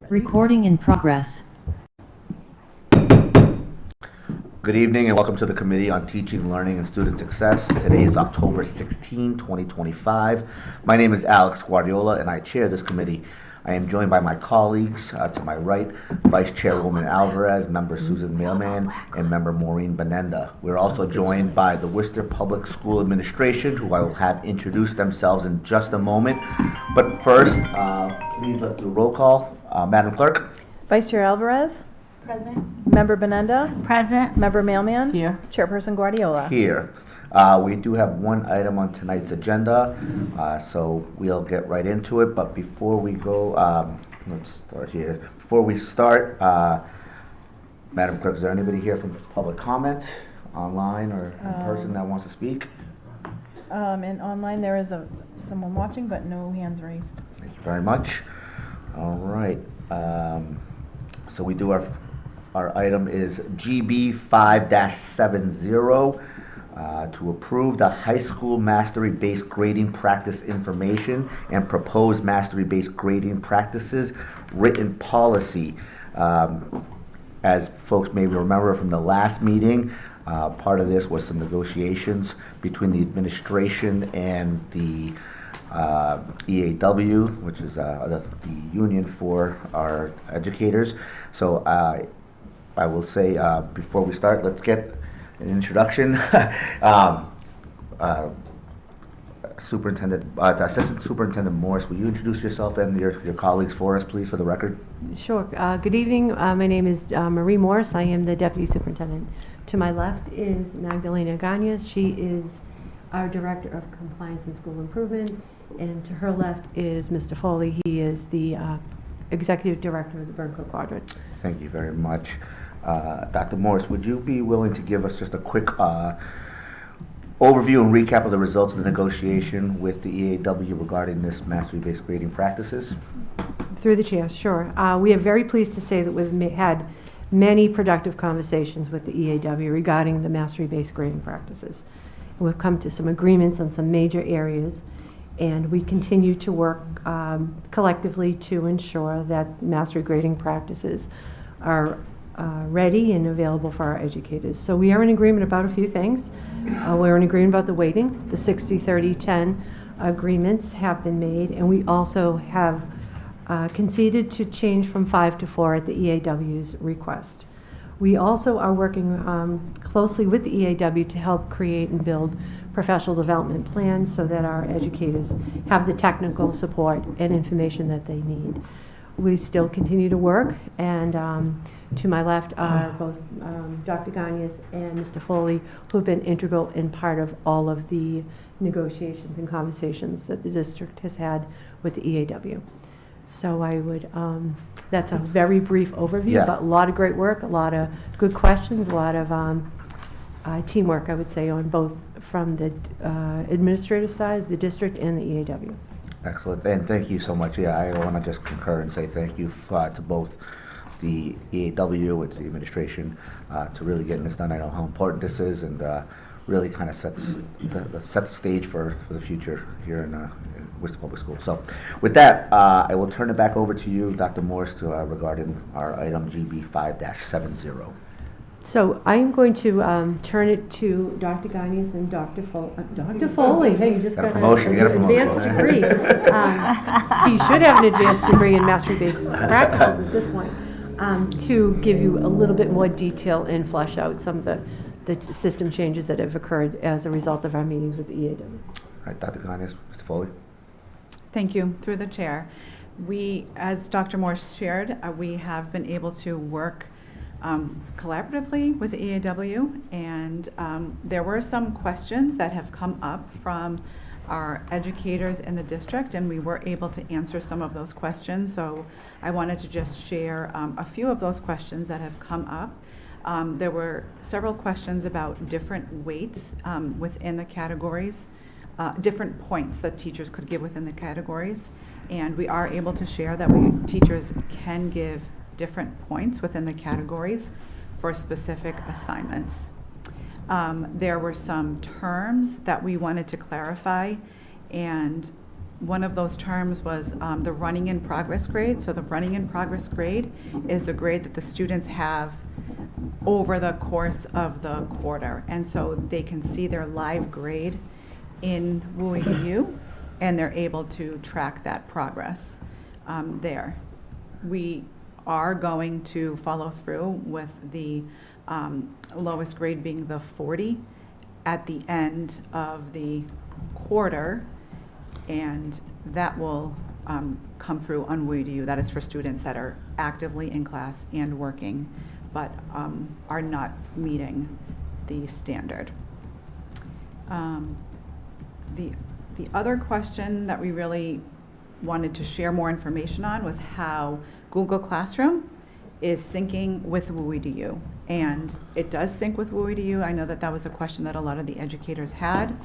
Recording in progress. Good evening and welcome to the Committee on Teaching, Learning, and Student Success. Today is October 16, 2025. My name is Alex Guardiola and I chair this committee. I am joined by my colleagues to my right, Vice Chairwoman Alvarez, Member Susan Mailman, and Member Maureen Benenda. We're also joined by the Worcester Public School Administration, who I will have introduce themselves in just a moment. But first, please let's do a roll call. Madam Clerk. Vice Chair Alvarez. Present. Member Benenda. Present. Member Mailman. Here. Chairperson Guardiola. Here. We do have one item on tonight's agenda, so we'll get right into it. But before we go, let's start here. Before we start, Madam Clerk, is there anybody here from public comment, online or in person that wants to speak? And online there is someone watching, but no hands raised. Thank you very much. All right. So we do our item is GB 5-70. To approve the high school mastery-based grading practice information and proposed mastery-based grading practices written policy. As folks may remember from the last meeting, part of this was some negotiations between the administration and the EAW, which is the union for our educators. So I will say before we start, let's get an introduction. Assistant Superintendent Morris, will you introduce yourself and your colleagues for us, please, for the record? Sure. Good evening. My name is Marie Morris. I am the Deputy Superintendent. To my left is Magdalena Gagnes. She is our Director of Compliance and School Improvement. And to her left is Mr. Foley. He is the Executive Director of the Burncoat Quadrant. Thank you very much. Dr. Morris, would you be willing to give us just a quick overview and recap of the results of the negotiation with the EAW regarding this mastery-based grading practices? Through the chair, sure. We are very pleased to say that we've had many productive conversations with the EAW regarding the mastery-based grading practices. And we've come to some agreements on some major areas, and we continue to work collectively to ensure that mastery grading practices are ready and available for our educators. So we are in agreement about a few things. We're in agreement about the weighting. The 60-30-10 agreements have been made, and we also have conceded to change from 5 to 4 at the EAW's request. We also are working closely with the EAW to help create and build professional development plans so that our educators have the technical support and information that they need. We still continue to work, and to my left are both Dr. Gagnes and Mr. Foley, who have been integral in part of all of the negotiations and conversations that the district has had with the EAW. So I would, that's a very brief overview, but a lot of great work, a lot of good questions, a lot of teamwork, I would say, on both from the administrative side, the district, and the EAW. Excellent, and thank you so much. Yeah, I want to just concur and say thank you to both the EAW and the administration to really getting this done. I know how important this is, and really kind of sets the stage for the future here in Worcester Public Schools. So with that, I will turn it back over to you, Dr. Morris, to regarding our item GB 5-70. So I'm going to turn it to Dr. Gagnes and Dr. Foley. Hey, you just got an advanced degree. He should have an advanced degree in mastery-based practices at this point, to give you a little bit more detail and flesh out some of the system changes that have occurred as a result of our meetings with the EAW. All right, Dr. Gagnes, Mr. Foley. Thank you. Through the chair. We, as Dr. Morse shared, we have been able to work collaboratively with the EAW, and there were some questions that have come up from our educators in the district, and we were able to answer some of those questions. So I wanted to just share a few of those questions that have come up. There were several questions about different weights within the categories, different points that teachers could give within the categories, and we are able to share that teachers can give different points within the categories for specific assignments. There were some terms that we wanted to clarify, and one of those terms was the running in progress grade. So the running in progress grade is the grade that the students have over the course of the quarter. And so they can see their live grade in WEA-TV, and they're able to track that progress there. We are going to follow through with the lowest grade being the 40 at the end of the quarter, and that will come through on WEA-TV. That is for students that are actively in class and working, but are not meeting the standard. The other question that we really wanted to share more information on was how Google Classroom is syncing with WEA-TV. And it does sync with WEA-TV. I know that that was a question that a lot of the educators had.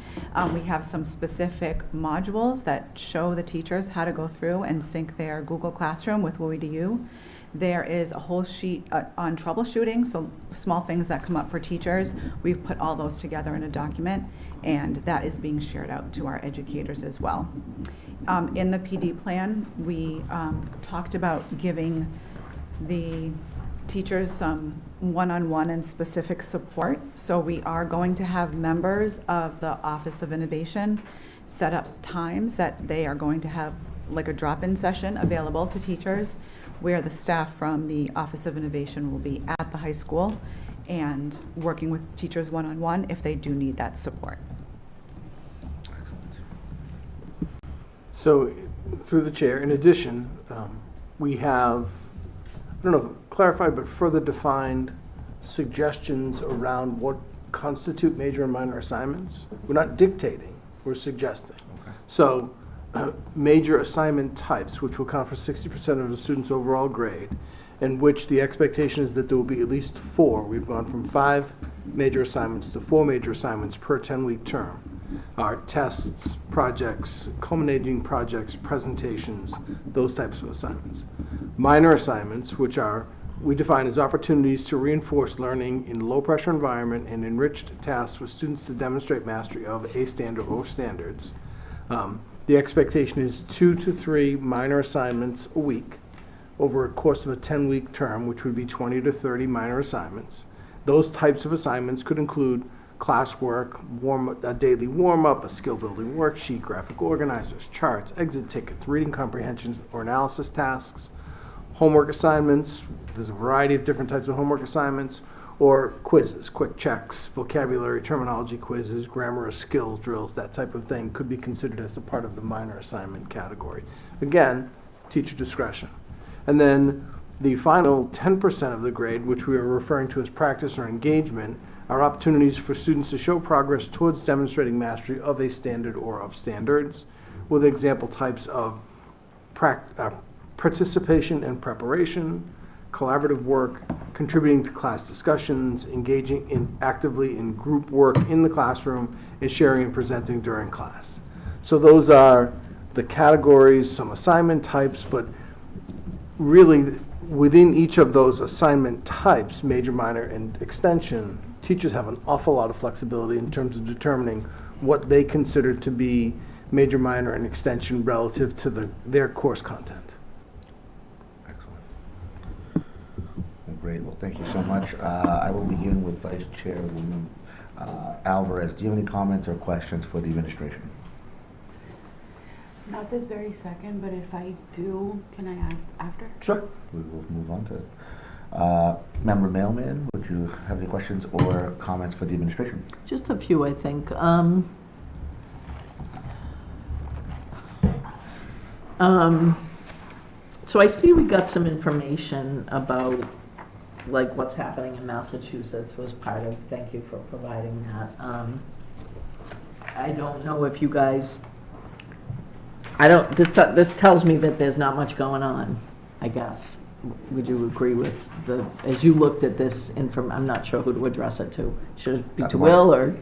We have some specific modules that show the teachers how to go through and sync their Google Classroom with WEA-TV. There is a whole sheet on troubleshooting, so small things that come up for teachers. We've put all those together in a document, and that is being shared out to our educators as well. In the PD plan, we talked about giving the teachers some one-on-one and specific support. So we are going to have members of the Office of Innovation set up times that they are going to have like a drop-in session available to teachers, where the staff from the Office of Innovation will be at the high school and working with teachers one-on-one if they do need that support. So, through the chair, in addition, we have, I don't know if clarified, but further defined suggestions around what constitute major and minor assignments. We're not dictating, we're suggesting. Okay. So, major assignment types, which will account for 60% of the student's overall grade, in which the expectation is that there will be at least 4. We've gone from 5 major assignments to 4 major assignments per 10-week term. Are tests, projects, culminating projects, presentations, those types of assignments. Minor assignments, which are, we define as opportunities to reinforce learning in low-pressure environment and enriched tasks for students to demonstrate mastery of a standard or standards. The expectation is 2 to 3 minor assignments a week over a course of a 10-week term, which would be 20 to 30 minor assignments. Those types of assignments could include classwork, a daily warm-up, a skill-building worksheet, graphic organizers, charts, exit tickets, reading comprehensions or analysis tasks, homework assignments. There's a variety of different types of homework assignments, or quizzes, quick checks, vocabulary, terminology quizzes, grammar or skills drills, that type of thing could be considered as a part of the minor assignment category. Again, teacher discretion. And then the final 10% of the grade, which we are referring to as practice or engagement, are opportunities for students to show progress towards demonstrating mastery of a standard or of standards, with example types of participation and preparation, collaborative work, contributing to class discussions, engaging actively in group work in the classroom, and sharing and presenting during class. So those are the categories, some assignment types, but really within each of those assignment types, major, minor, and extension, teachers have an awful lot of flexibility in terms of determining what they consider to be major, minor, and extension relative to their course content. Excellent. Well, great. Well, thank you so much. I will begin with Vice Chairwoman Alvarez. Do you have any comments or questions for the administration? Not this very second, but if I do, can I ask after? Sure. We will move on to it. Member Mailman, would you have any questions or comments for the administration? Just a few, I think. So I see we got some information about like what's happening in Massachusetts was part of, thank you for providing that. I don't know if you guys, this tells me that there's not much going on, I guess. Would you agree with as you looked at this I'm not sure who to address it to. Should it be to Will or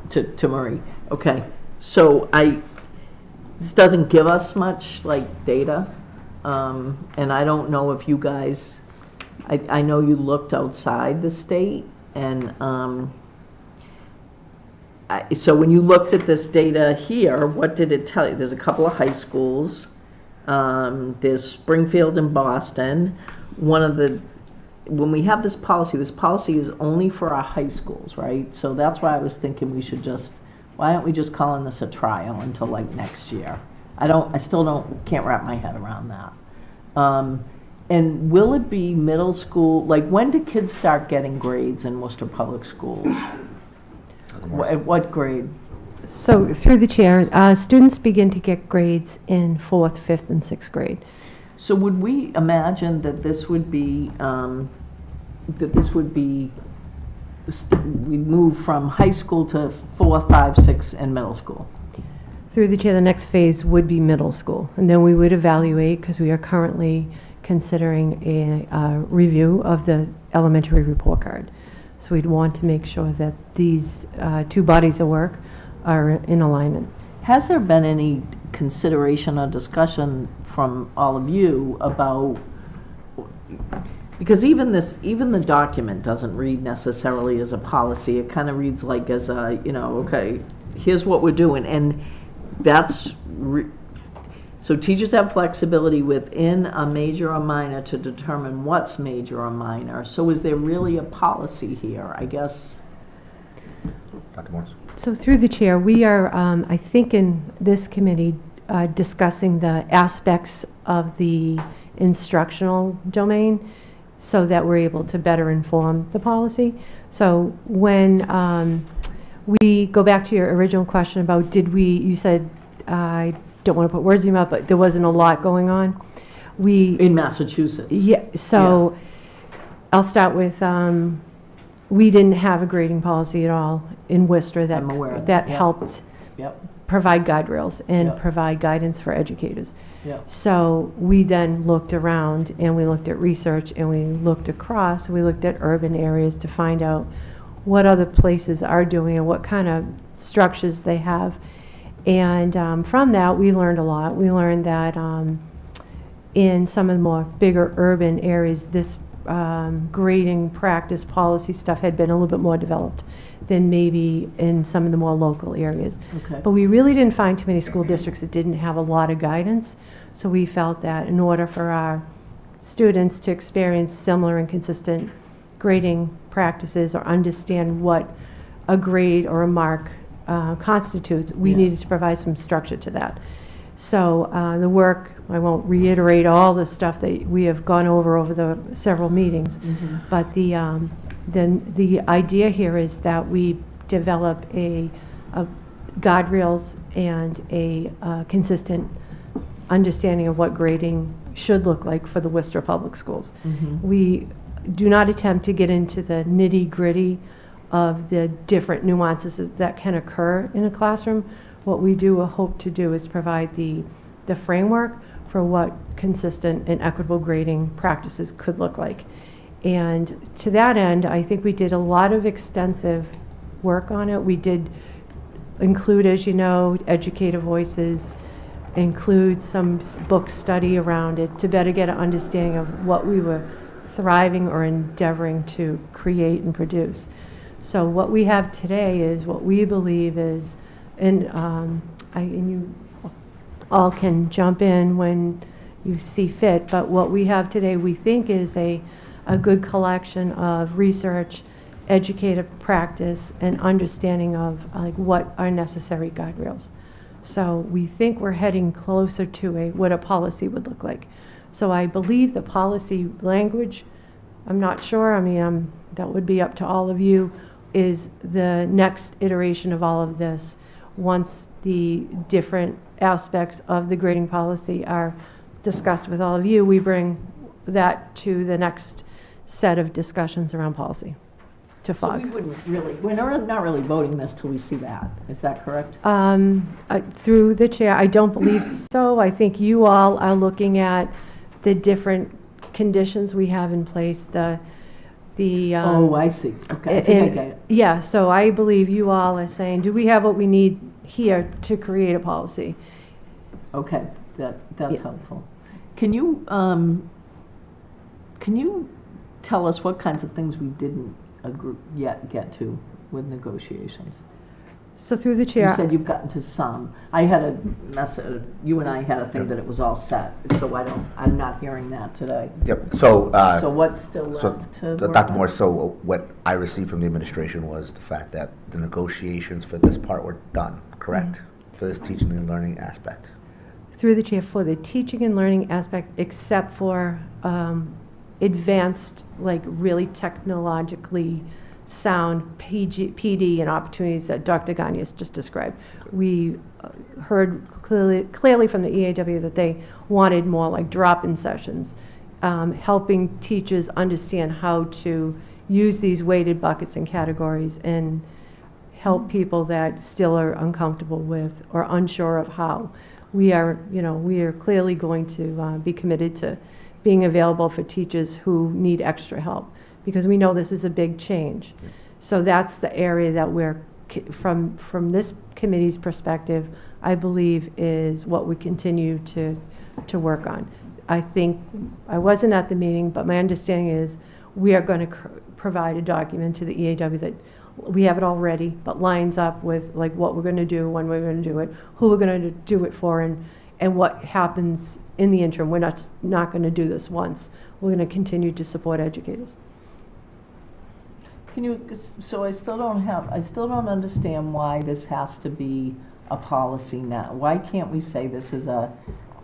to Marie? Okay, so this doesn't give us much like data, and I don't know if you guys, I know you looked outside the state, and So when you looked at this data here, what did it tell you? There's a couple of high schools. There's Springfield and Boston. When we have this policy is only for our high schools, right? So that's why I was thinking why aren't we just calling this a trial until like next year? I still can't wrap my head around that. And will it be middle school, like when do kids start getting grades in Worcester Public Schools? At what grade? So through the chair, students begin to get grades in 4th, 5th, and 6th grade. So would we imagine that this would be, we'd move from high school to 4, 5, 6, and middle school? Through the chair, the next phase would be middle school. And then we would evaluate, because we are currently considering a review of the elementary report card. So we'd want to make sure that these two bodies of work are in alignment. Has there been any consideration or discussion from all of you about, because even the document doesn't read necessarily as a policy, it kind of reads like as a, okay, here's what we're doing, and that's, so teachers have flexibility within a major or minor to determine what's major or minor. So is there really a policy here, I guess? Dr. Morris? So through the chair, we are, I think in this committee, discussing the aspects of the instructional domain so that we're able to better inform the policy. So when we go back to your original question about you said, I don't want to put words in your mouth, but there wasn't a lot going on. In Massachusetts? Yeah, so I'll start with, we didn't have a grading policy at all in Worcester I'm aware. that Yep. helped Yep, provide guide rails and Yep. provide guidance for educators. yep. So we then looked around and we looked at research and we looked across, we looked at urban areas to find out what other places are doing and what kind of structures they have. And from that, we learned a lot. We learned that in some of the more bigger urban areas, this grading practice policy stuff had been a little bit more developed than maybe in some of the more local areas. Okay. But we really didn't find too many school districts that didn't have a lot of guidance. So we felt that in order for our students to experience similar and consistent grading practices or understand what a grade or a mark constitutes, we Yeah. needed to provide some structure to that. So the work, I won't reiterate all the stuff that we have gone over the several meetings, but the idea here is that we develop a guardrails and a consistent understanding of what grading should look like for the Worcester Public Schools. We do not attempt to get into the nitty-gritty of the different nuances that can occur in a classroom. What we do hope to do is provide the framework for what consistent and equitable grading practices could look like. And to that end, I think we did a lot of extensive work on it. We did include, as you know, educator voices, include some book study around it to better get an understanding of what we were thriving or endeavoring to create and produce. So what we have today is what we believe is, and you all can jump in when you see fit, but what we have today we think is a good collection of research, educative practice, and understanding of like what are necessary guide rails. So we think we're heading closer to what a policy would look like. So I believe the policy language, I'm not sure, I mean, that would be up to all of you, is the next iteration of all of this. Once the different aspects of the grading policy are discussed with all of you, we bring that to the next set of discussions around policy to So we FOG. wouldn't really, we're not really voting this till we see that. Is that correct? Through the chair, I don't believe so. I think you all are looking at the different conditions we have in place, Oh, I see. Okay, I think I get it. Yeah, so I believe you all are saying, do we have what we need here to create a policy? Okay, that's Yeah. helpful. Can you tell us what kinds of things we didn't yet get to with negotiations? So through the You chair. said you've gotten to some. I had a message, you and I had a thing that it was all set, so I'm not hearing that today. Yep, so, So what's still so, left to work Dr. on? Morse, so what I received from the administration was the fact that the negotiations for this part were done, correct? For this teaching and learning aspect. Through the chair, for the teaching and learning aspect, except for advanced, like really technologically sound PD and opportunities that Dr. Gagne's just described. We heard clearly from the EAW that they wanted more like drop-in sessions, helping teachers understand how to use these weighted buckets and categories and help people that still are uncomfortable with or unsure of how. We are clearly going to be committed to being available for teachers who need extra help, because we know this is a big change. So that's the area that we're, from this committee's perspective, I believe is what we continue to work on. I think, I wasn't at the meeting, but my understanding is we are going to provide a document to the EAW that we have it all ready, but lines up with like what we're going to do, when we're going to do it, who we're going to do it for, and what happens in the interim. We're not going to do this once. We're going to continue to support educators. Can you, so I still don't understand why this has to be a policy now. Why can't we say this is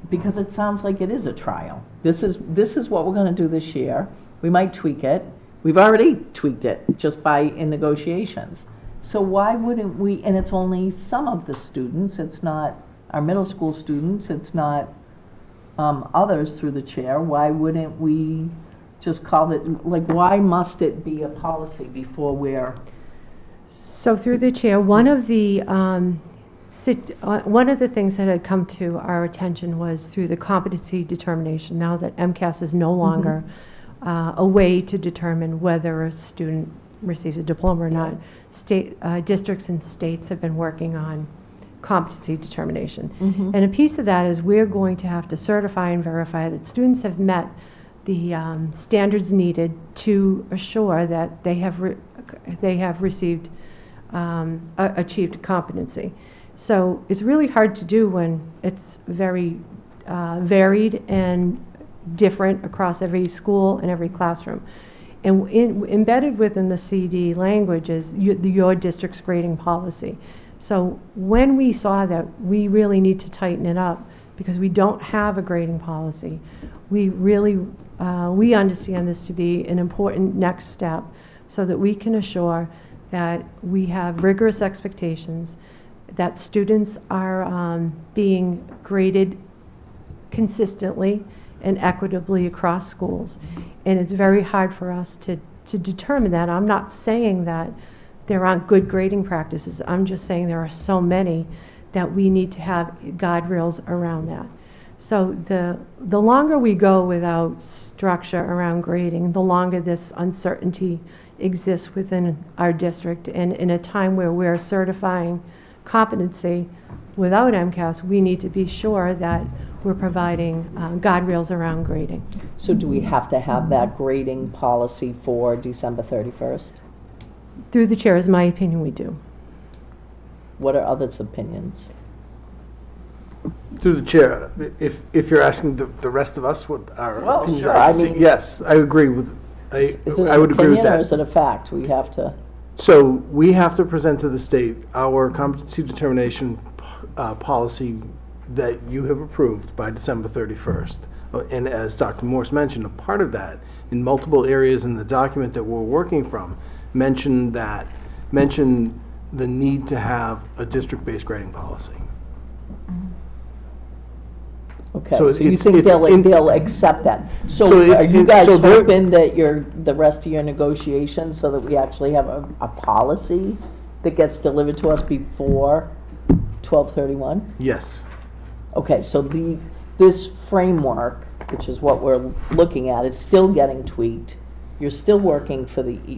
because it sounds like it is a trial. This is what we're going to do this year. We might tweak it. We've already tweaked it just in negotiations. So why wouldn't we, and it's only some of the students, it's not our middle school students, it's not others through the chair, why wouldn't we just call it, like, why must it be a policy before we're? So through the chair, one of the things that had come to our attention was through the competency determination, now that MCAS is no longer a way to determine whether a student receives a diploma or not. Districts and states have been working on competency determination. And a piece of that is we're going to have to certify and verify that students have met the standards needed to assure that they have received achieved competency. So it's really hard to do when it's very varied and different across every school and every classroom. And embedded within the CD language is your district's grading policy. So when we saw that we really need to tighten it up because we don't have a grading policy, we understand this to be an important next step so that we can assure that we have rigorous expectations, that students are being graded consistently and equitably across schools. And it's very hard for us to determine that. I'm not saying that there aren't good grading practices. I'm just saying there are so many that we need to have guardrails around that. So the longer we go without structure around grading, the longer this uncertainty exists within our district. And in a time where we're certifying competency without MCAS, we need to be sure that we're providing guardrails around grading. So do we have to have that grading policy for December 31st? Through the chair, is my opinion, we do. What are others' opinions? Through the chair, if you're asking the rest of us what our Well, opinions sure, are, I mean- yes, I agree with. Is it I would an agree with opinion or is that. it a fact? We have to. So we have to present to the state our competency determination policy that you have approved by December 31st. And as Dr. Morse mentioned, a part of that in multiple areas in the document that we're working from mention the need to have a district-based grading policy. Okay, So so you it's- think it's they'll accept that? So So it's- are you guys so they're- hoping that the rest of your negotiations, so that we actually have a policy that gets delivered to us before 12/31? Yes. Okay, so this framework, which is what we're looking at, is still getting tweaked. You're still working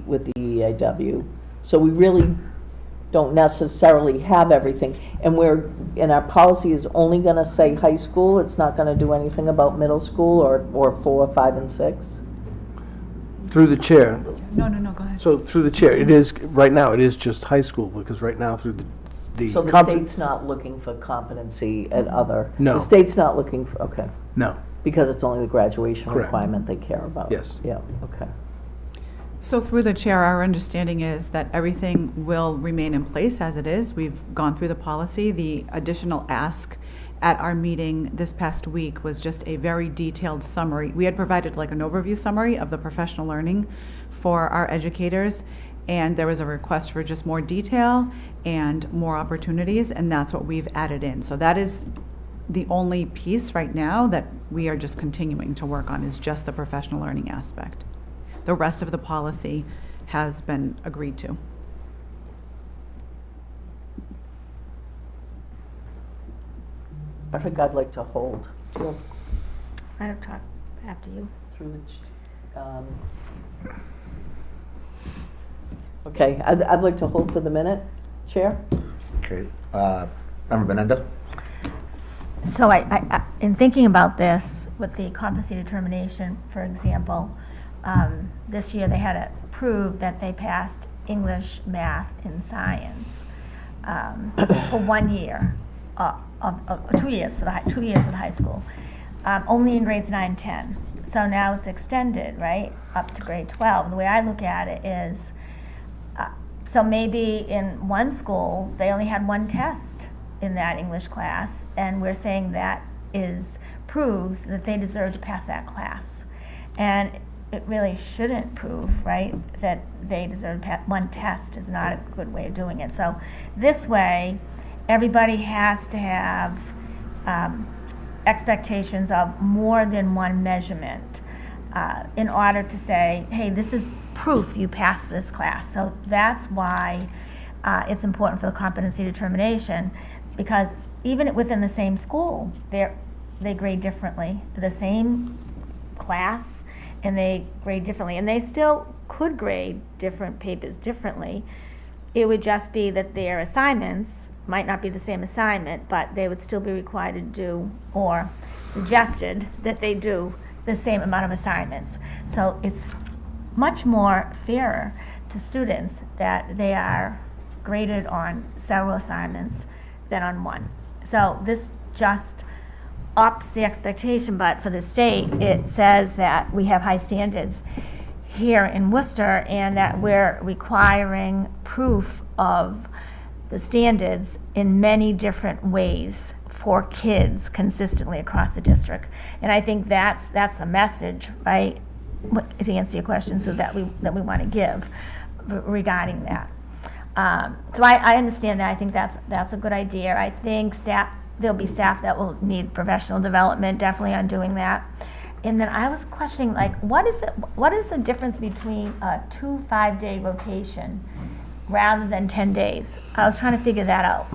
with the EAW, so we really don't necessarily have everything. And our policy is only going to say high school. It's not going to do anything about middle school or 4, 5, and 6. Through the chair. No, go ahead. So through the chair, it is, right now, it is just high school, because right now, through So the state's not looking for competency at other? No. The state's not looking for, okay, No, because it's only the graduation Correct. requirement they care about? Yes. Yeah, okay. So through the chair, our understanding is that everything will remain in place as it is. We've gone through the policy. The additional ask at our meeting this past week was just a very detailed summary. We had provided like an overview summary of the professional learning for our educators, and there was a request for just more detail and more opportunities, and that's what we've added in. So that is the only piece right now that we are just continuing to work on, is just the professional learning aspect. The rest of the policy has been agreed to. I think I'd like to hold. Do you have I'll talk after you. through the, okay, I'd like to hold for the minute, Chair? Okay. Member Benenda? So in thinking about this, with the competency determination, for example, this year they had to prove that they passed English, math, and science for 1 year, of 2 years for the 2 years of the high school, only in grades 9 and 10. So now it's extended, right, up to grade 12. The way I look at it is, so maybe in one school, they only had one test in that English class, and we're saying that proves that they deserve to pass that class. And it really shouldn't prove, right, that they deserve to pass. One test is not a good way of doing it. So this way, everybody has to have expectations of more than one measurement in order to say, hey, this is proof you passed this class. So that's why it's important for the competency determination, because even within the same school, they grade differently. The same class, and they grade differently. And they still could grade different papers differently. It would just be that their assignments might not be the same assignment, but they would still be required to do, or suggested that they do, the same amount of assignments. So it's much more fairer to students that they are graded on several assignments than on one. So this just ups the expectation, but for the state, it says that we have high standards here in Worcester, and that we're requiring proof of the standards in many different ways for kids consistently across the district. And I think that's the message, right, to answer your question, so that we want to give regarding that. So I understand that. I think that's a good idea. I think there'll be staff that will need professional development, definitely on doing that. And then I was questioning, like, what is the difference between a 2 5-day rotation rather than 10 days? I was trying to figure that out.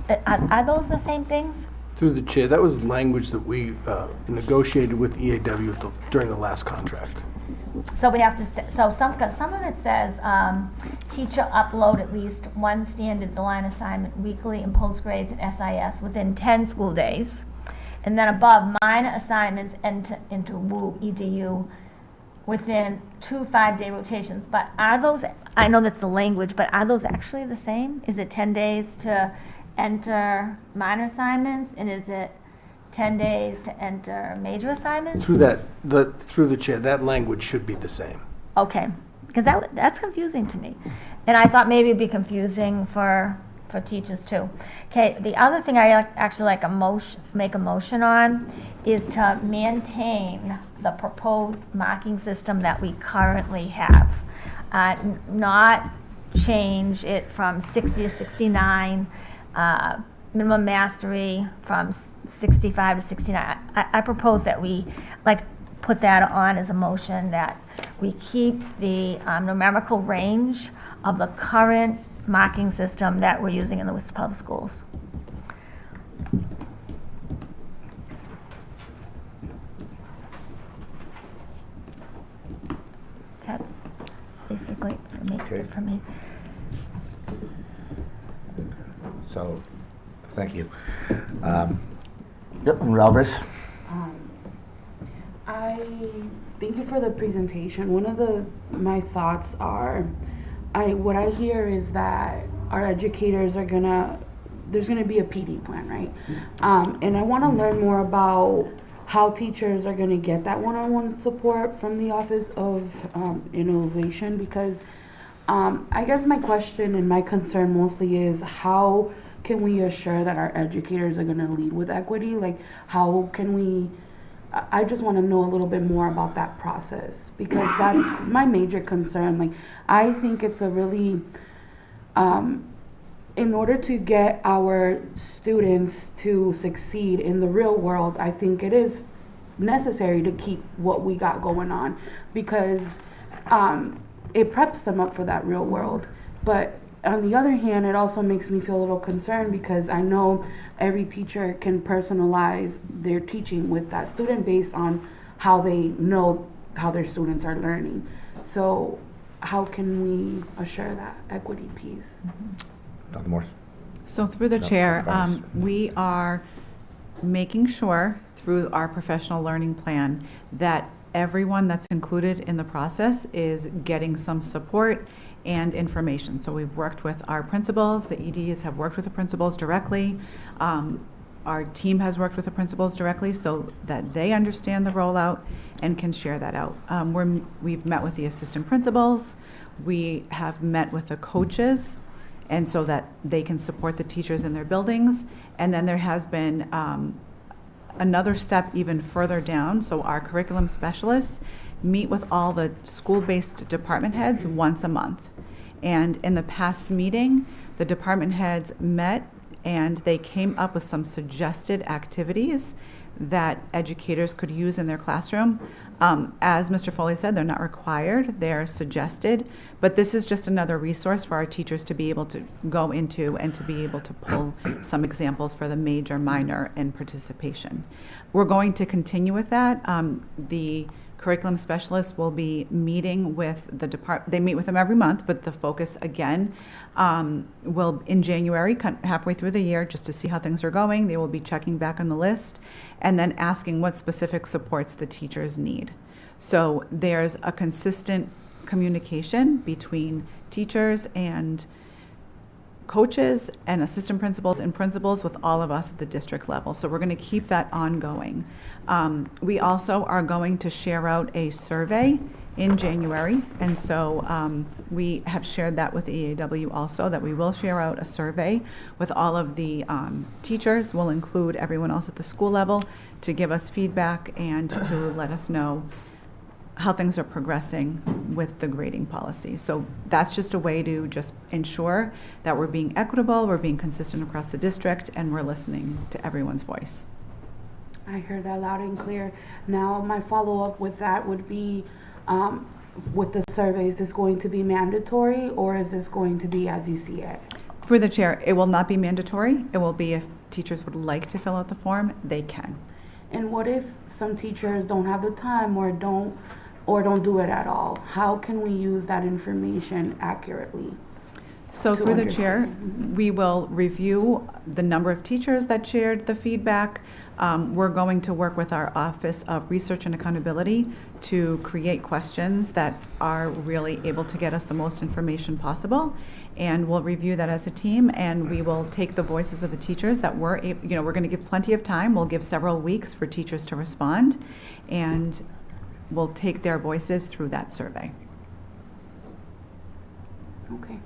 Are those the same things? through the chair, that was language that we negotiated with EAW during the last contract. So we have to, so some of it says, teacher upload at least one standards align assignment weekly in post grades and SIS within 10 school days. And then above, minor assignments into WEA-TV within 2 5-day rotations. But are those, I know that's the language, but are those actually the same? Is it 10 days to enter minor assignments, and is it 10 days to enter major assignments? Through the chair, that language should be the same. Okay, because that's confusing to me. And I thought maybe it'd be confusing for teachers too. Okay, the other thing I actually like make a motion on is to maintain the proposed marking system that we currently have. Not change it from 60 to 69, minimum mastery from 65 to 69. I propose that we put that on as a motion, that we keep the numerical range of the current marking system that we're using in the Worcester Public Schools. That's basically Okay. for me. So, thank you. Yep, Alvarez. I thank you for the presentation. One of my thoughts are, what I hear is that our educators are gonna there's going to be a PD plan, right? And I want to learn more about how teachers are going to get that one-on-one support from the Office of Innovation, because I guess my question and my concern mostly is how can we assure that our educators are going to lead with equity? Like, how can we, I just want to know a little bit more about that process, because that's my major concern. Like, I think it's a really, in order to get our students to succeed in the real world, I think it is necessary to keep what we got going on, because it preps them up for that real world. But on the other hand, it also makes me feel a little concerned, because I know every teacher can personalize their teaching with that student based on how they know how their students are learning. So how can we assure that equity piece? Dr. Morse? So through the No, chair, thanks. we are making sure through our professional learning plan that everyone that's included in the process is getting some support and information. So we've worked with our principals, the EDs have worked with the principals directly. Our team has worked with the principals directly so that they understand the rollout and can share that out. We've met with the assistant principals, we have met with the coaches, and so that they can support the teachers in their buildings. And then there has been another step even further down. So our curriculum specialists meet with all the school-based department heads once a month. And in the past meeting, the department heads met and they came up with some suggested activities that educators could use in their classroom. As Mr. Foley said, they're not required, they're suggested, but this is just another resource for our teachers to be able to go into and to be able to pull some examples for the major, minor, and participation. We're going to continue with that. The curriculum specialists will be meeting with the department. They meet with them every month, but the focus again will in January, halfway through the year, just to see how things are going. They will be checking back on the list and then asking what specific supports the teachers need. So there's a consistent communication between teachers and coaches and assistant principals and principals with all of us at the district level. So we're going to keep that ongoing. We also are going to share out a survey in January, and so we have shared that with EAW also, that we will share out a survey with all of the teachers. We'll include everyone else at the school level to give us feedback and to let us know how things are progressing with the grading policy. So that's just a way to just ensure that we're being equitable, we're being consistent across the district, and we're listening to everyone's voice. I heard that loud and clear. Now, my follow-up with that would be, with the survey, is this going to be mandatory, or is this going to be as you see it? Through the chair, it will not be mandatory. It will be if teachers would like to fill out the form, they can. And what if some teachers don't have the time or don't do it at all? How can we use that information accurately? So To through the chair, understand. we will review the number of teachers that shared the feedback. We're going to work with our Office of Research and Accountability to create questions that are really able to get us the most information possible. And we'll review that as a team, and we will take the voices of the teachers that we're going to give plenty of time. We'll give several weeks for teachers to respond, and we'll take their voices through that survey. Okay.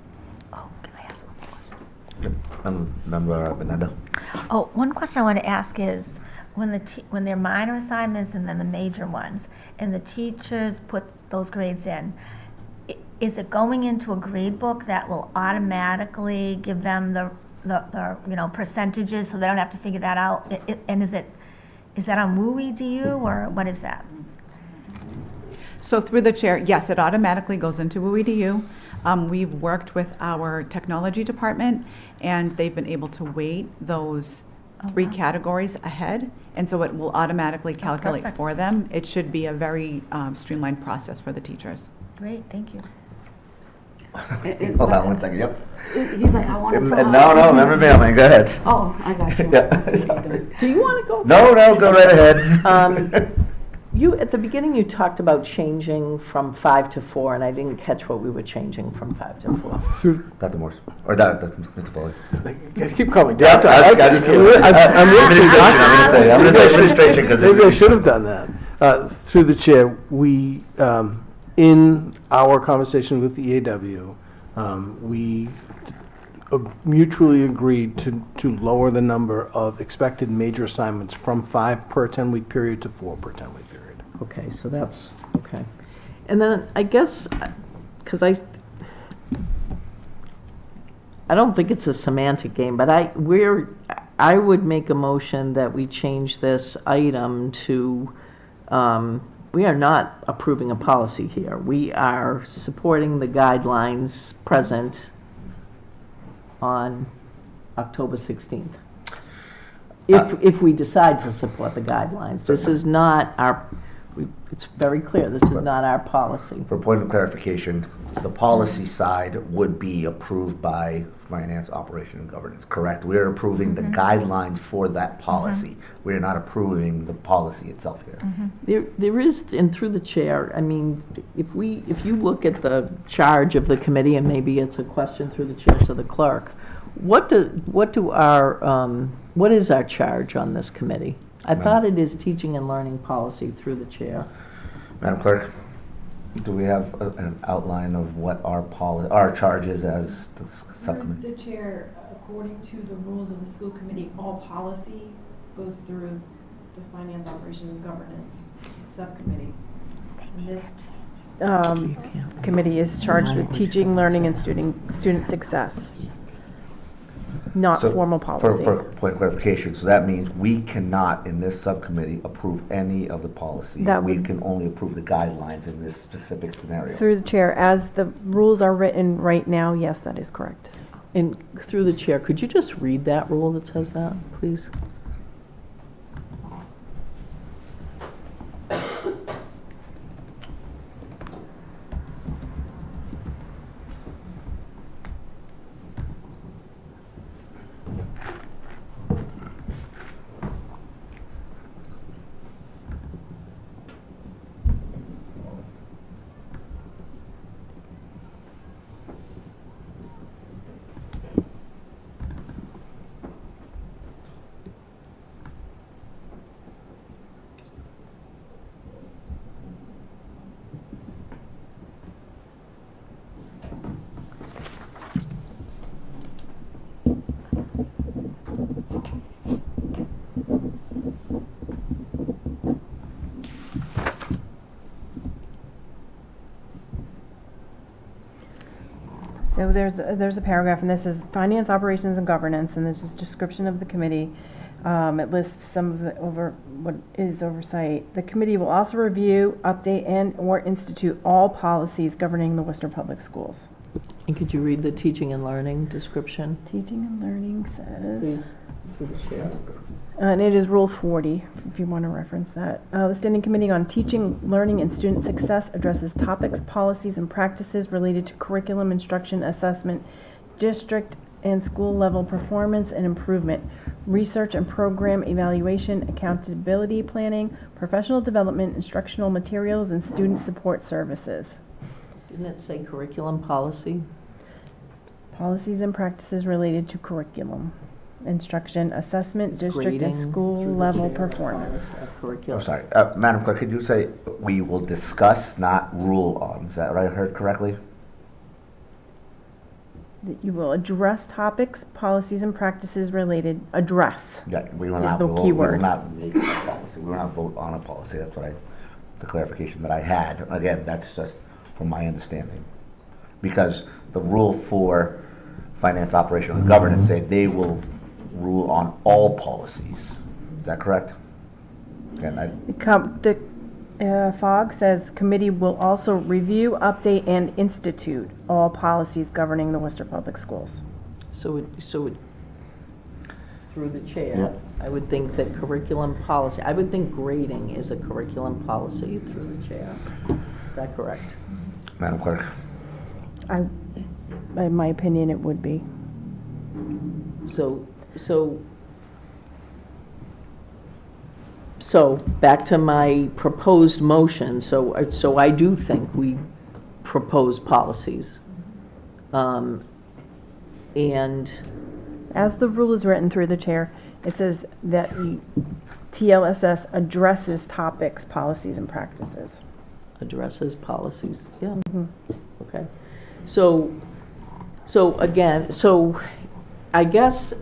Oh, can I ask one more question? Member Bernardo? Oh, one question I want to ask is, when they're minor assignments and then the major ones, and the teachers put those grades in, is it going into a grade book that will automatically give them the percentages so they don't have to figure that out? And is that on WEA-TV or what is that? So through the chair, yes, it automatically goes into WEA-TV. We've worked with our technology department, and they've been able to weight those three categories ahead, and so it will automatically calculate perfect. for them. It should be a very streamlined process for the teachers. Great, thank you. Hold on one second, yep. He's like, I want to talk. No, Member Bailman, go ahead. Oh, I got you. Yeah. I see what you're doing. Do you want to go? No, go right ahead. at the beginning, you talked about changing from 5 to 4, and I didn't catch what we were changing from 5 to 4. Through, Dr. Morse, or Mr. Foley. you guys keep calling me doctor. I'm just kidding. I'm with you, doctor. I'm gonna say administration, 'cause Maybe I should have done that. Through the chair, we, in our conversation with the EAW, we mutually agreed to lower the number of expected major assignments from 5 per 10-week period to 4 per 10-week period. Okay, so that's, okay. And then I guess, because I don't think it's a semantic game, but I would make a motion that we change this item to, we are not approving a policy here. We are supporting the guidelines present on October 16th. If we decide to support the guidelines. This is not it's very clear, this is not our policy. For point of clarification, the policy side would be approved by Finance, Operation, and Governance, correct? We're approving the guidelines for that policy. We're not approving the policy itself here. There is, and through the chair, I mean, if you look at the charge of the committee, and maybe it's a question through the chair to the clerk, what is our charge on this committee? I thought it is teaching and learning policy through the chair. Madam Clerk, do we have an outline of what our charge is as the subcommittee? The chair, according to the rules of the school committee, all policy goes through the Finance, Operations, and Governance subcommittee. And this committee is charged with teaching, learning, and student success, not So, formal policy. For point of clarification, so that means we cannot, in this subcommittee, approve any of the policy. We can only approve the guidelines in this specific scenario. Through the chair, as the rules are written right now, yes, that is correct. And through the chair, could you just read that rule that says that, please? So there's a paragraph, and this is Finance, Operations, and Governance, and there's a description of the committee. It lists some of what is oversight. The committee will also review, update, and/or institute all policies governing the Worcester Public Schools. And could you read the teaching and learning description? Teaching and learning says, Please, through the chair. and it is Rule 40, if you want to reference that. The Standing Committee on Teaching, Learning, and Student Success addresses topics, policies, and practices related to curriculum, instruction, assessment, district and school level performance and improvement, research and program evaluation, accountability planning, professional development, instructional materials, and student support services. Didn't it say curriculum policy? Policies and practices related to curriculum, instruction, assessment, Is district and grading school through the level chair performance. a I'm curriculum? sorry, Madam Clerk, could you say we will discuss, not rule on? Is that what I heard correctly? That you will address topics, policies, and practices related, address. Yeah, we will Is not the vote, key we will word. not make a policy. We will not vote on a policy. That's what the clarification that I had. Again, that's just from my understanding. Because the rule for finance, operation, and governance say they will rule on all policies. Is that correct? The FOG says committee will also review, update, and institute all policies governing the Worcester Public Schools. So through the chair, I would think that curriculum policy, I would think grading is a curriculum policy through the chair. Is that correct? Madam Clerk. In my opinion, it would be. So So back to my proposed motion. So I do think we propose policies. And As the rule is written through the chair, it says that TLSS addresses topics, policies, and practices. addresses policies, yeah. Mhm. Okay. So again, I guess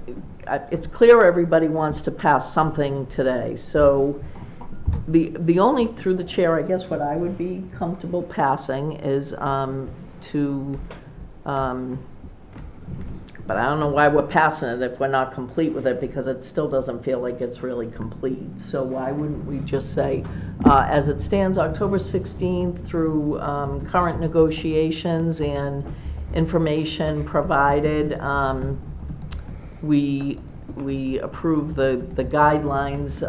it's clear everybody wants to pass something today. So the only, through the chair, I guess what I would be comfortable passing is but I don't know why we're passing it if we're not complete with it, because it still doesn't feel like it's really complete. So why wouldn't we just say, as it stands October 16th through current negotiations and information provided, we approve the guidelines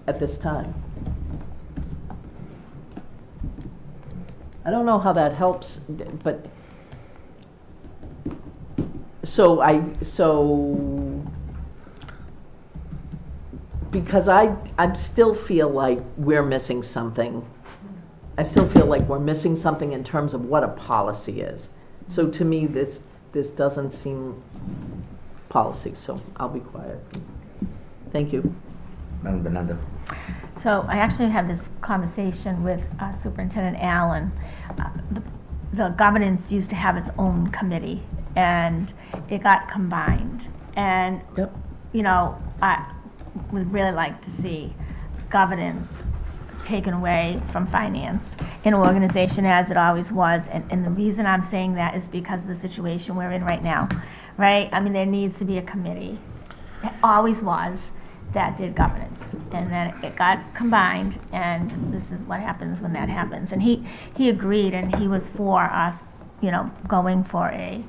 at this time? I don't know how that helps, but because I still feel like we're missing something. I still feel like we're missing something in terms of what a policy is. So to me, this doesn't seem policy, so I'll be quiet. Thank you. Madam Bernardo. So I actually had this conversation with Superintendent Allen. The governance used to have its own committee, and it got combined. And, Yep. you know, I would really like to see governance taken away from finance in an organization as it always was. And the reason I'm saying that is because of the situation we're in right now, right? I mean, there needs to be a committee. It always was, that did governance. And then it got combined, and this is what happens when that happens. And he agreed, and he was for us, you know, going for a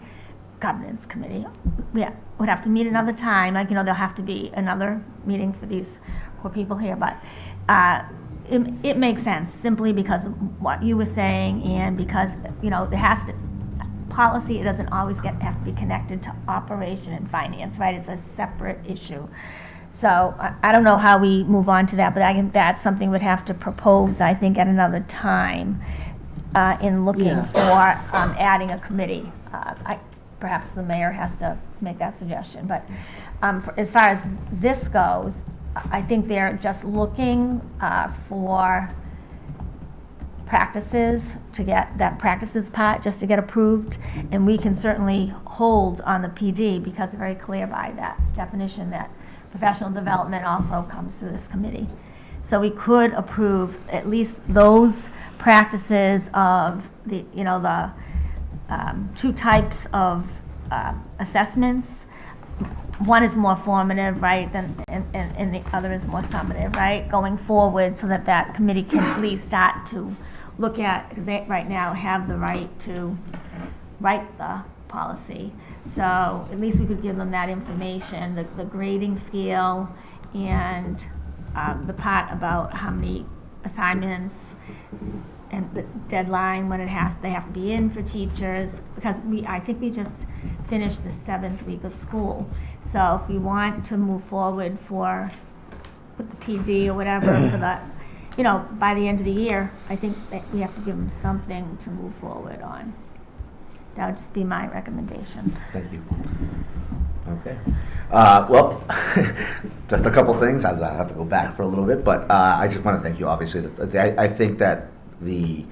governance committee. We would have to meet another time, like, you know, there'll have to be another meeting for these poor people here, but it makes sense simply because of what you were saying, and because, you know, there has to, policy, it doesn't always have to be connected to operation and finance, right? It's a separate issue. So I don't know how we move on to that, but I think that's something we'd have to propose, I think, at another time in looking for adding a committee. Perhaps the mayor has to make that suggestion. But as far as this goes, I think they're just looking for practices, to get that practices part just to get approved. And we can certainly hold on the PD because they're very clear by that definition that professional development also comes to this committee. So we could approve at least those practices of the, you know, the two types of assessments. One is more formative, right, and the other is more summative, right, going forward, so that that committee can at least start to look at, because they right now have the right to write the policy. So at least we could give them that information, the grading scale, and the part about how many assignments and the deadline when they have to be in for teachers, because I think we just finished the 7th week of school. So if we want to move forward with the PD or whatever for the, you know, by the end of the year, I think that we have to give them something to move forward on. That would just be my recommendation. Thank you. Okay. Well, just a couple things. I have to go back for a little bit, but I just want to thank you. Obviously, I think that the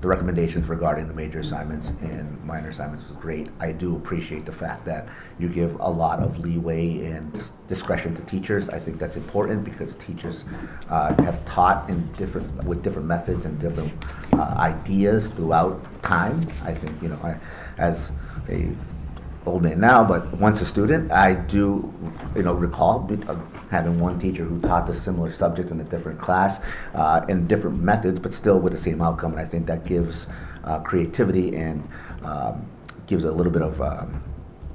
recommendations regarding the major assignments and minor assignments was great. I do appreciate the fact that you give a lot of leeway and discretion to teachers. I think that's important because teachers have taught with different methods and different ideas throughout time. I think, you know, as a old man now, but once a student, I do, you know, recall having one teacher who taught a similar subject in a different class in different methods, but still with the same outcome. And I think that gives creativity and gives a little bit of,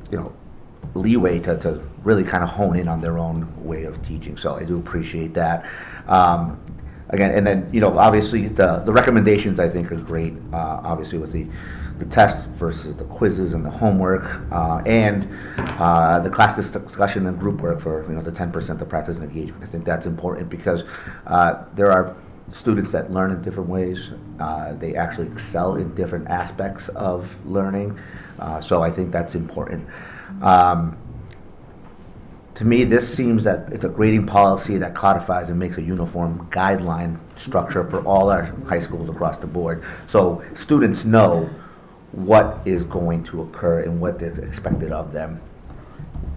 you know, leeway to really kind of hone in on their own way of teaching. So I do appreciate that. Again, and then, you know, obviously the recommendations I think are great. Obviously with the the tests versus the quizzes and the homework, and the class discussion and group work for the 10% of practice and engagement. I think that's important because there are students that learn in different ways. They actually excel in different aspects of learning, so I think that's important. To me, this seems that it's a grading policy that codifies and makes a uniform guideline structure for all our high schools across the board. So students know what is going to occur and what is expected of them.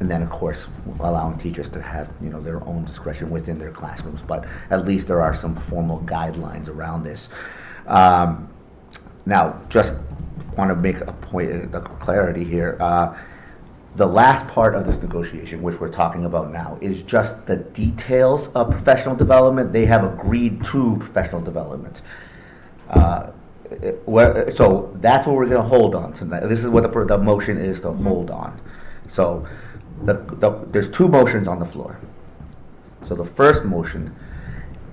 And then, of course, allowing teachers to have their own discretion within their classrooms. But at least there are some formal guidelines around this. Now, just want to make a point of clarity here. The last part of this negotiation, which we're talking about now, is just the details of professional development. They have agreed to professional development. So that's what we're going to hold on tonight. This is what the motion is to hold on. So there's two motions on the floor. So the first motion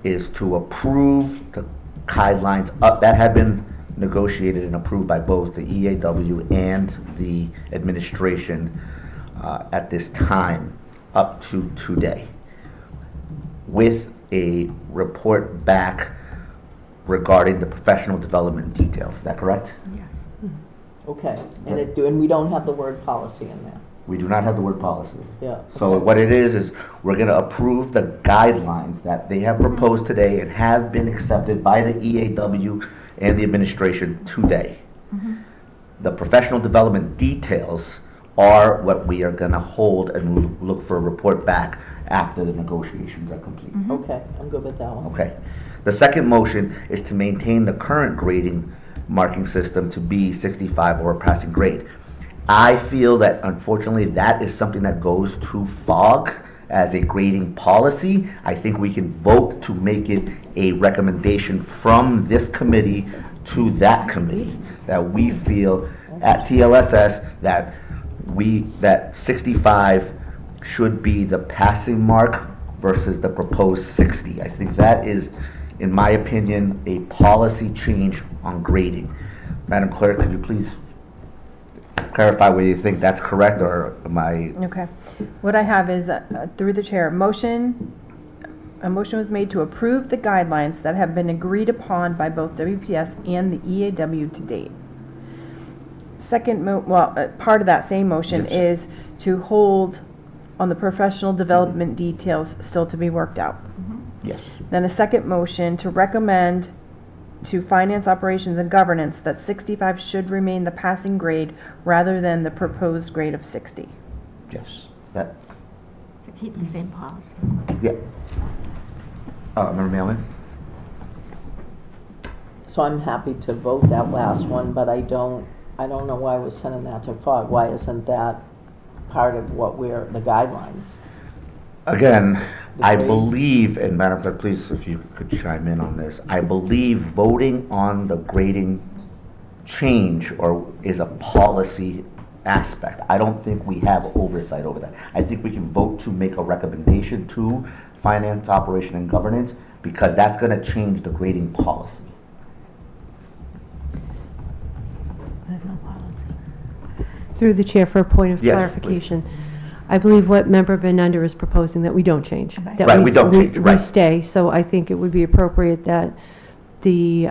is to approve the guidelines that have been negotiated and approved by both the EAW and the administration at this time up to today, with a report back regarding the professional development details. Is that correct? Yes. Okay, and we don't have the word policy in there. We do not have the word policy. Yeah. So what it is we're going to approve the guidelines that they have proposed today and have been accepted by the EAW and the administration today. The professional development details are what we are going to hold and look for a report back after the negotiations are complete. Okay, I'm good with that one. Okay. The second motion is to maintain the current grading marking system to be 65 or a passing grade. I feel that unfortunately that is something that goes to FOG as a grading policy. I think we can vote to make it a recommendation from this committee to that committee, that we feel at TLSS that 65 should be the passing mark versus the proposed 60. I think that is, in my opinion, a policy change on grading. Madam Clerk, could you please clarify whether you think that's correct, or am I? Okay. What I have is, through the chair, a motion was made to approve the guidelines that have been agreed upon by both WPS and the EAW to date. Second, part of that same motion is to hold on the professional development details still to be worked out. Yes. Then a second motion to recommend to Finance, Operations, and Governance that 65 should remain the passing grade rather than the proposed grade of 60. Yes. That. To keep the same policy. Yeah. Member Mailman? So I'm happy to vote that last one, but I don't know why we're sending that to FOG. Why isn't that part of the guidelines? Again, I grades. believe, and Madam Clerk, please, if you could chime in on this, I believe voting on the grading change is a policy aspect. I don't think we have oversight over that. I think we can vote to make a recommendation to Finance, Operation, and Governance, because that's going to change the grading policy. There's no policy. Through the chair, for a point of Yes, clarification, I believe what Member Benunder is proposing, that we don't change. Right. That Right, we don't change, We right. stay, so I think it would be appropriate that the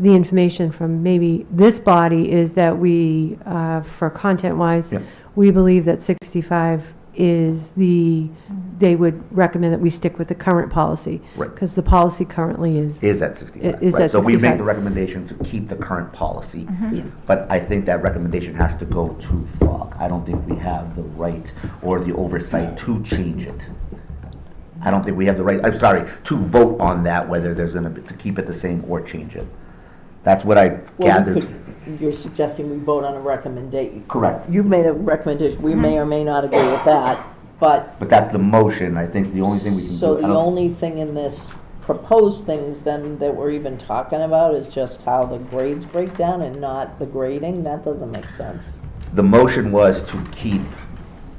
information from maybe this body is that we, for content-wise, Yep. we believe that 65 is they would recommend that we stick with the current policy. Right. Because the policy currently is. Is at 65. Is right. at So we make 65. the recommendation to keep the current policy. Yes. But I think that recommendation has to go to FOG. I don't think we have the right or the oversight to change it. I don't think we have the right, to vote on that, whether there's going to be, to keep it the same or change it. That's what I gathered. You're suggesting we vote on a recommendation. Correct. You've made a recommendation. We may or may not agree with that, but But that's the motion. I think the only thing we can do. so I the don't- only thing in this proposed things then that we're even talking about is just how the grades break down and not the grading? That doesn't make sense. The motion was to keep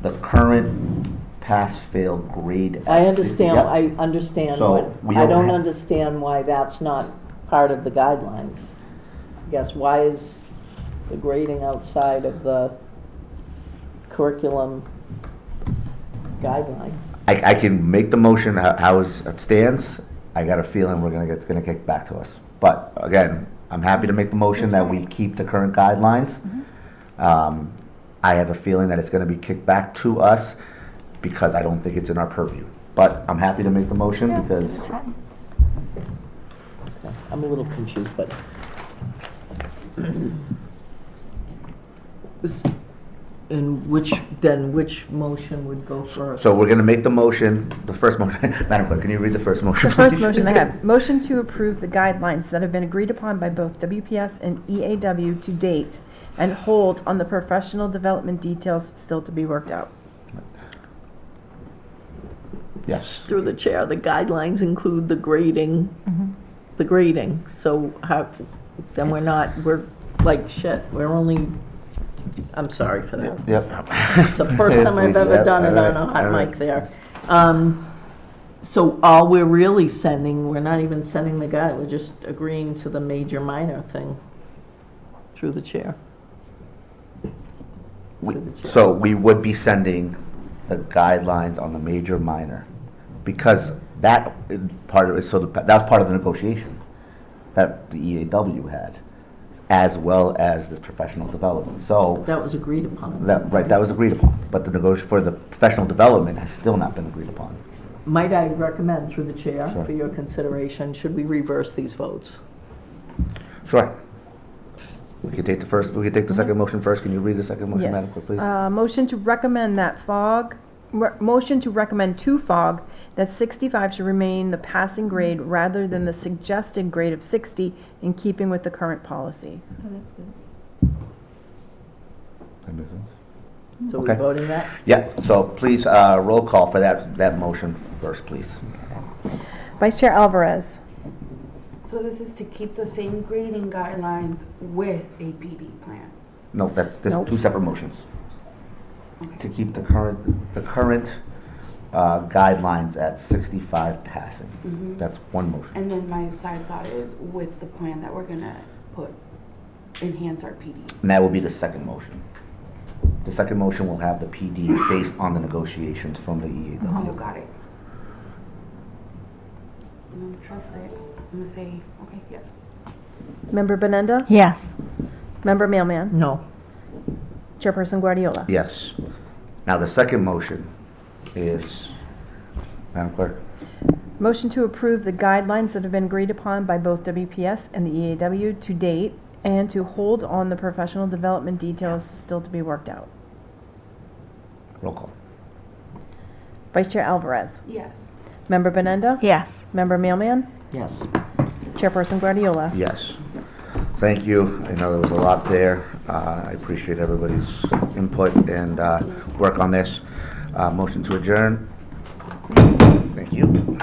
the current pass-fail grade at 60. I understand, Yep. I understand So what, we I don't don't have- understand why that's not part of the guidelines. I guess, why is the grading outside of the curriculum guideline? I can make the motion how it stands. I got a feeling it's gonna kick back to us. But again, I'm happy to make the motion that we keep the current guidelines. I have a feeling that it's gonna be kicked back to us because I don't think it's in our purview. But I'm happy to make the motion because I'm a little confused, but. And which motion would go first? So we're gonna make the motion, the first motion. Madam Clerk, can you read the first motion, The first please? motion I have, motion to approve the guidelines that have been agreed upon by both WPS and EAW to date and hold on the professional development details still to be worked out. Yes. Through the chair, the guidelines include the grading, so how, then we're like, shit, we're only, I'm sorry for that. Yep. It's the first time I've ever done it on a hot mic there. So all we're really sending, we're not even sending the guide, we're just agreeing to the major minor thing through the chair. So we would be sending the guidelines on the major minor, because that part of it, so that was part of the negotiation that the EAW had, as well as the professional development. So That was agreed upon. that was agreed upon, but for the professional development has still not been agreed upon. Might I recommend through the chair, Sure. for your consideration, should we reverse these votes? Sure. We can take the second motion first. Can you read the second motion, Madam Clerk, please? Motion to recommend motion to recommend to FOG that 65 should remain the passing grade rather than the suggested grade of 60 in keeping with the current policy. That's good. That makes sense. So we're Okay. voting that? Yeah, so please, roll call for that motion first, please. Vice Chair Alvarez. So this is to keep the same grading guidelines with a PD plan. No, there's Nope. two separate motions. Okay. To keep the current guidelines at 65 passing. That's one motion. And then my side thought is with the plan that we're gonna enhance our PD. And that will be the second motion. The second motion will have the PD based on the negotiations from the EAW. Oh, got it. I'm gonna trust it. I'm gonna say, okay, yes. Member Benenda? Yes. Member Mailman? No. Chairperson Guardiola? Yes. Now, the second motion is, Madam Clerk? Motion to approve the guidelines that have been agreed upon by both WPS and the EAW to date and to hold on the professional development details still to be worked out. Roll call. Vice Chair Alvarez? Yes. Member Benenda? Yes. Member Mailman? Yes. Chairperson Guardiola? Yes. Thank you. I know there was a lot there. I appreciate everybody's input and work on this. Motion to adjourn. Thank you.